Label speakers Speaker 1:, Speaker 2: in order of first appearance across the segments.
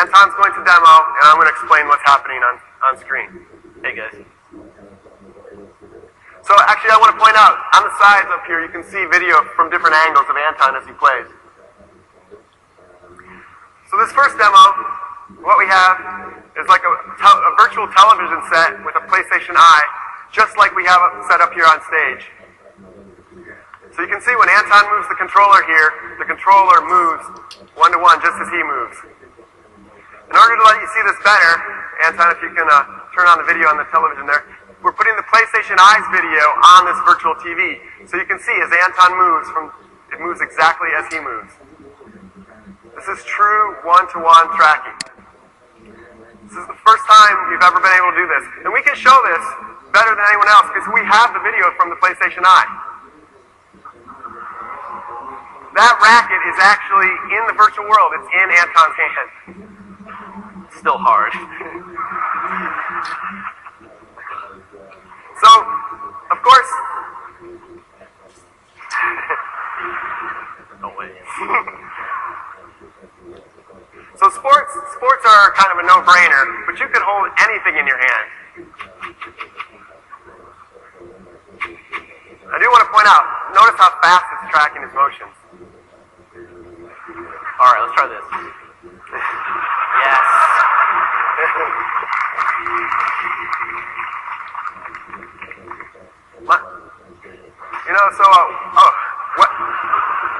Speaker 1: Anton's going to demo, and I'm going to explain what's happening on screen.
Speaker 2: Hey guys.
Speaker 1: So actually I want to point out, on the sides up here you can see video from different angles of Anton as he plays. So this first demo, what we have is like a virtual television set with a PlayStation Eye, just like we have set up here on stage. So you can see when Anton moves the controller here, the controller moves one-to-one just as he moves. In order to let you see this better, Anton, if you can turn on the video on the television there, we're putting the PlayStation Eye's video on this virtual TV. So you can see as Anton moves, it moves exactly as he moves. This is true one-to-one tracking. This is the first time you've ever been able to do this. And we can show this better than anyone else because we have the video from the PlayStation Eye. That racket is actually in the virtual world. It's in Anton's hand.
Speaker 2: Still hard.
Speaker 1: So, of course...
Speaker 2: No way.
Speaker 1: So sports are kind of a no-brainer, but you could hold anything in your hand. I do want to point out, notice how fast it's tracking his motions.
Speaker 2: Alright, let's try this. Yes.
Speaker 1: You know, so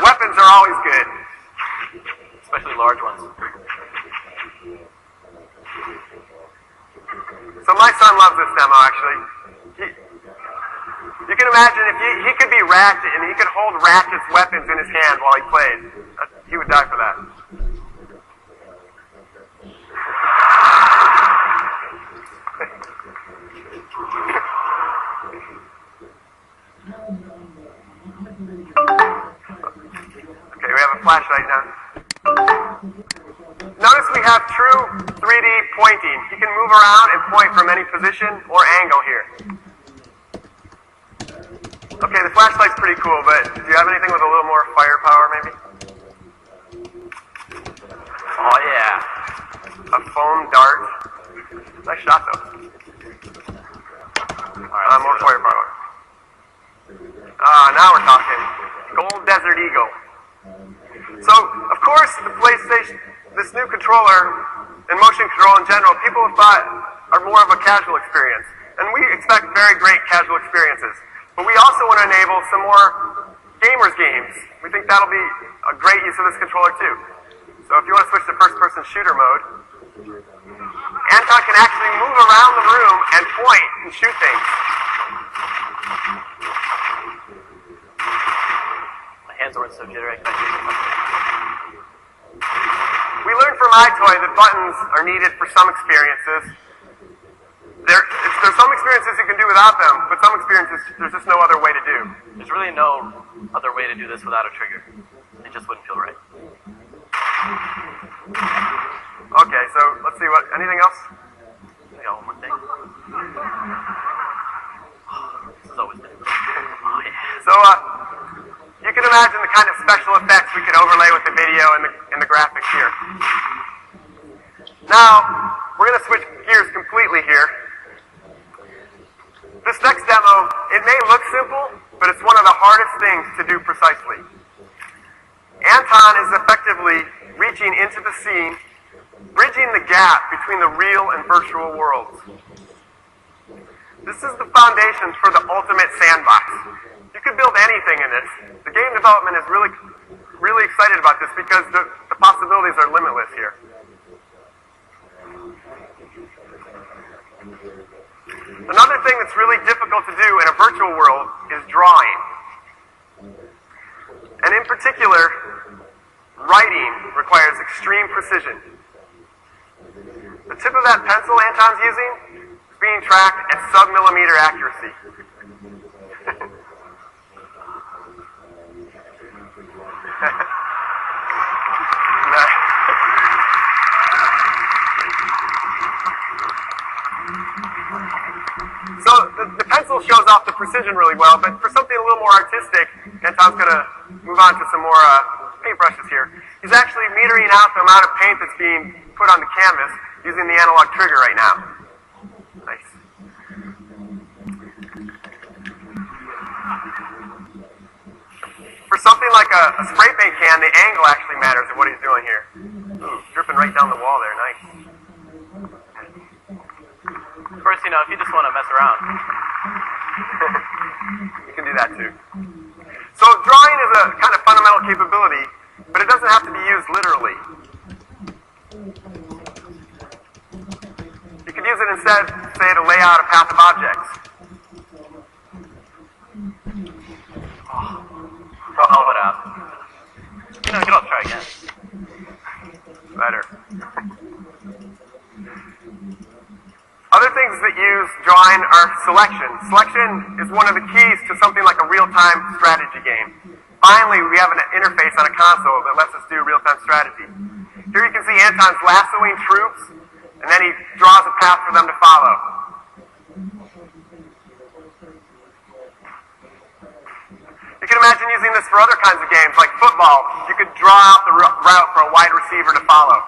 Speaker 1: weapons are always good.
Speaker 2: Especially large ones.
Speaker 1: So my son loves this demo, actually. You can imagine if he could be Ratchet and he could hold Ratchet's weapons in his hand while he played. He would die for that. Okay, we have a flashlight now. Notice we have true 3D pointing. You can move around and point from any position or angle here. Okay, the flashlight's pretty cool, but do you have anything with a little more firepower, maybe?
Speaker 2: Oh, yeah.
Speaker 1: A foam dart. Nice shot, though.
Speaker 2: Alright,
Speaker 1: more firepower. Now we're talking. Gold Desert Eagle. So, of course, the PlayStation, this new controller, and motion control in general, people have thought are more of a casual experience. And we expect very great casual experiences. But we also want to enable some more gamers games. We think that'll be a great use of this controller too. So if you want to switch to first-person shooter mode, Anton can actually move around the room and point and shoot things.
Speaker 2: My hands weren't so jittery. I can actually do something.
Speaker 1: We learned from iToy that buttons are needed for some experiences. There's some experiences you can do without them, but some experiences there's just no other way to do.
Speaker 2: There's really no other way to do this without a trigger. It just wouldn't feel right.
Speaker 1: Okay, so let's see anything else?
Speaker 2: I got one more thing. This is always difficult. Oh, yeah.
Speaker 1: So, you can imagine the kind of special effects we could overlay with the video and the graphics here. Now, we're going to switch gears completely here. This next demo, it may look simple, but it's one of the hardest things to do precisely. Anton is effectively reaching into the scene, bridging the gap between the real and virtual worlds. This is the foundation for the ultimate sandbox. You could build anything in this. The game development is really excited about this because the possibilities are limitless here. Another thing that's really difficult to do in a virtual world is drawing. And in particular, writing requires extreme precision. The tip of that pencil Anton's using is being tracked at sub-millimeter accuracy. So the pencil shows off the precision really well, but for something a little more artistic, Anton's going to move on to some more paintbrushes here. He's actually metering out the amount of paint that's being put on the canvas using the analog trigger right now. Nice. For something like a spray paint can, the angle actually matters of what he's doing here. Ooh, dripping right down the wall there, nice.
Speaker 2: Of course, you know, if you just want to mess around.
Speaker 1: You can do that too. So drawing is a kind of fundamental capability, but it doesn't have to be used literally. You can use it instead, say, to lay out a path of objects.
Speaker 2: I'll help it out. You know, you can all try again.
Speaker 1: Better. Other things that use drawing are selection. Selection is one of the keys to something like a real-time strategy game. Finally, we have an interface on a console that lets us do real-time strategy. Here you can see Anton's lassoing troops, and then he draws a path for them to follow. You can imagine using this for other kinds of games, like football. You could draw out the route for a wide receiver to follow.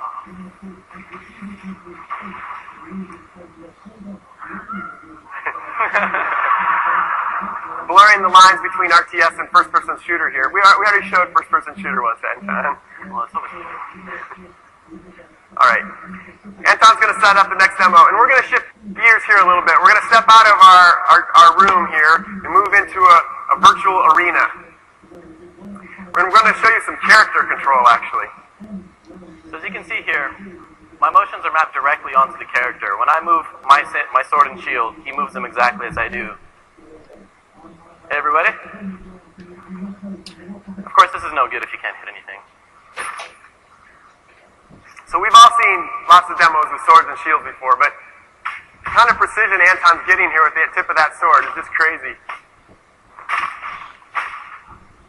Speaker 1: Blurring the lines between RTS and first-person shooter here. We already showed first-person shooter once, Anton.
Speaker 2: Well, it's always
Speaker 1: All right. Anton's going to set up the next demo, and we're going to shift gears here a little bit. We're going to step out of our room here and move into a virtual arena. We're going to show you some character control, actually.
Speaker 2: So as you can see here, my motions are mapped directly onto the character. When I move my sword and shield, he moves them exactly as I do. Hey, everybody? Of course, this is no good if you can't hit anything.
Speaker 1: So we've all seen lots of demos with swords and shields before, but the kind of precision Anton's getting here with the tip of that sword is just crazy.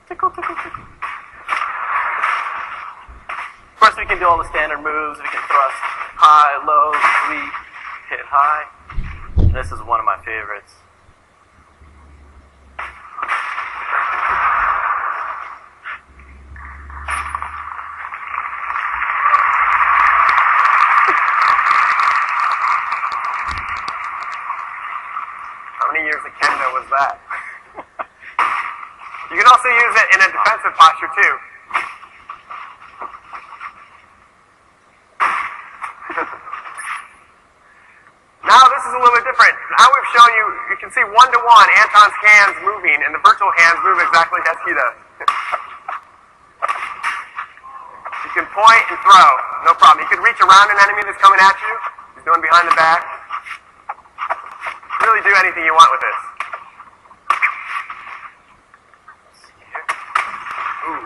Speaker 2: Tickle, tickle, tickle. Of course, we can do all the standard moves. We can thrust high, low, sweep, hit high. This is one of my favorites.
Speaker 1: How many years of kendo was that? You can also use it in a defensive posture, too. Now this is a little bit different. Now we've shown you, you can see one-to-one Anton's hands moving, and the virtual hands move exactly as he does. You can point and throw, no problem. You can reach around an enemy that's coming at you. He's doing behind the back. Really do anything you want with this. Ooh.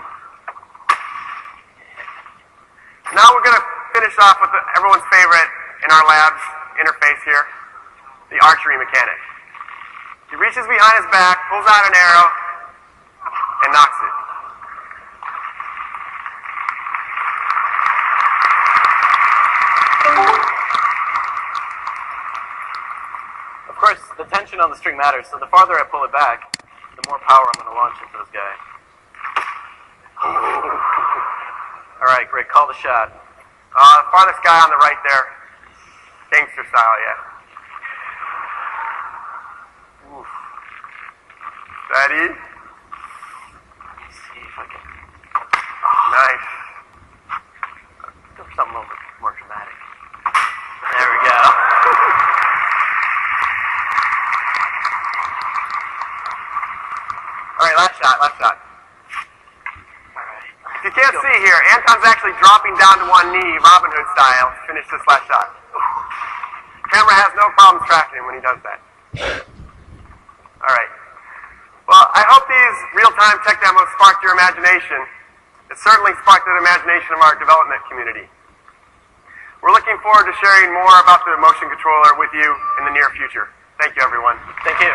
Speaker 1: Now we're going to finish off with everyone's favorite in our labs interface here, the archery mechanic. He reaches behind his back, pulls out an arrow, and knocks it.
Speaker 2: Of course, the tension on the string matters, so the farther I pull it back, the more power I'm going to launch into this guy. Alright, great. Call the shot.
Speaker 1: Farthest guy on the right there. Gangster style, yeah. Oof. Steady.
Speaker 2: Let's see if I can...
Speaker 1: Nice.
Speaker 2: Go for something a little bit more dramatic. There we go.
Speaker 1: Alright, last shot, last shot.
Speaker 2: Alright.
Speaker 1: If you can't see here, Anton's actually dropping down to one knee, Robin Hood style, to finish this last shot. Camera has no problems tracking him when he does that. Alright. Well, I hope these real-time tech demos sparked your imagination. It certainly sparked the imagination of our development community. We're looking forward to sharing more about the motion controller with you in the near future. Thank you, everyone.
Speaker 2: Thank you.